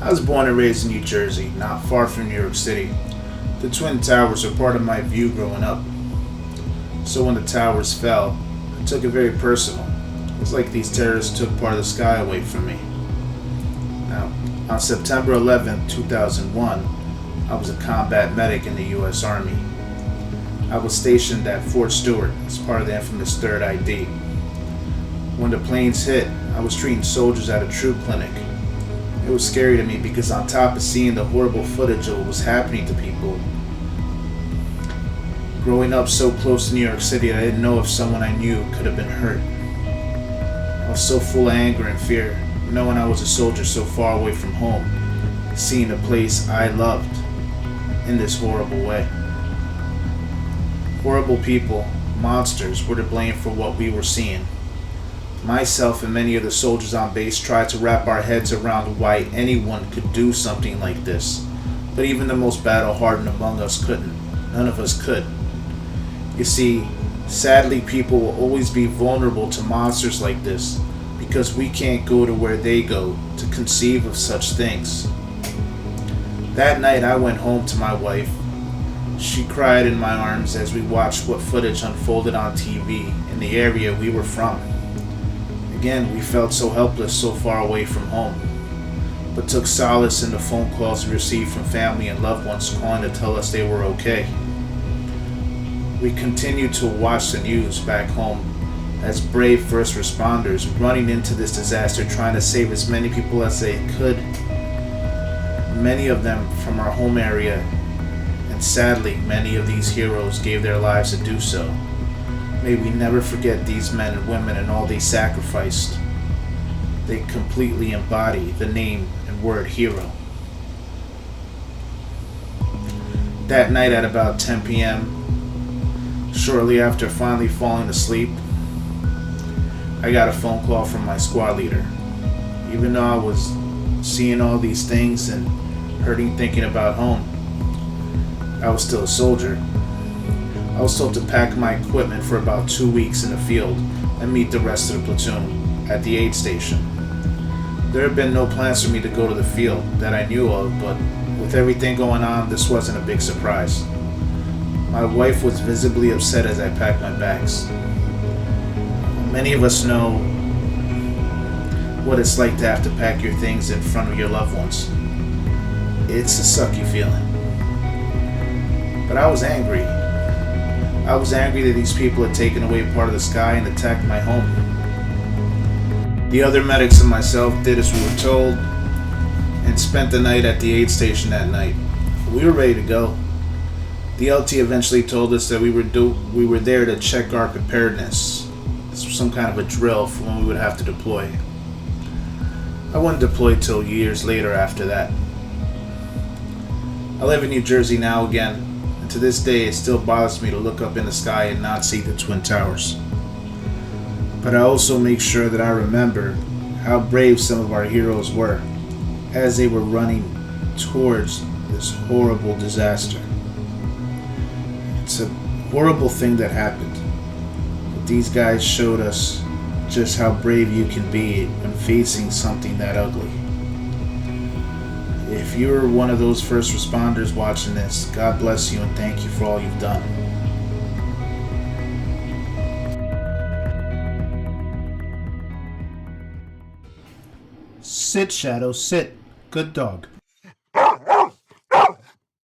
I was born and raised in New Jersey, not far from New York City. The Twin Towers were part of my view growing up. So when the towers fell, I took it very personal. It was like these terrorists took part of the sky away from me. Now, on September 11, 2001, I was a combat medic in the U.S. Army. I was stationed at Fort Stewart as part of the infamous 3rd ID. When the planes hit, I was treating soldiers at a troop clinic. It was scary to me because on top of seeing the horrible footage of what was happening to people, growing up so close to New York City, I didn't know if someone I knew could have been hurt. I was so full of anger and fear, knowing I was a soldier so far away from home, seeing a place I loved in this horrible way. Horrible people, monsters, were to blame for what we were seeing. Myself and many of the soldiers on base tried to wrap our heads around why anyone could do something like this, but even the most battle-hardened among us couldn't. None of us could. You see, sadly, people will always be vulnerable to monsters like this because we can't go to where they go to conceive of such things. That night, I went home to my wife. She cried in my arms as we watched what footage unfolded on TV in the area we were from. Again, we felt so helpless so far away from home, but took solace in the phone calls we received from family and loved ones calling to tell us they were okay. We continued to watch the news back home as brave first responders running into this disaster trying to save as many people as they could, many of them from our home area, and sadly many of these heroes gave their lives to do so. May we never forget these men and women and all they sacrificed. They completely embody the name and word hero. That night at about 10 p.m., shortly after finally falling asleep, I got a phone call from my squad leader. Even though I was seeing all these things and hurting thinking about home, I was still a soldier. I was told to pack my equipment for about 2 weeks in the field and meet the rest of the platoon at the aid station. There had been no plans for me to go to the field that I knew of, but with everything going on, this wasn't a big surprise. My wife was visibly upset as I packed my bags. Many of us know what it's like to have to pack your things in front of your loved ones. It's a sucky feeling. But I was angry. I was angry that these people had taken away part of the sky and attacked my home. The other medics and myself did as we were told and spent the night at the aid station that night. We were ready to go. The LT eventually told us that we were there to check our preparedness. This was some kind of a drill for when we would have to deploy. I wouldn't deploy till years later after that. I live in New Jersey now again. To this day, it still bothers me to look up in the sky and not see the Twin Towers. But I also make sure that I remember how brave some of our heroes were as they were running towards this horrible disaster. It's a horrible thing that happened, but these guys showed us just how brave you can be when facing something that ugly. If you're one of those first responders watching this, God bless you and thank you for all you've done. Sit, Shadow, sit. Good dog.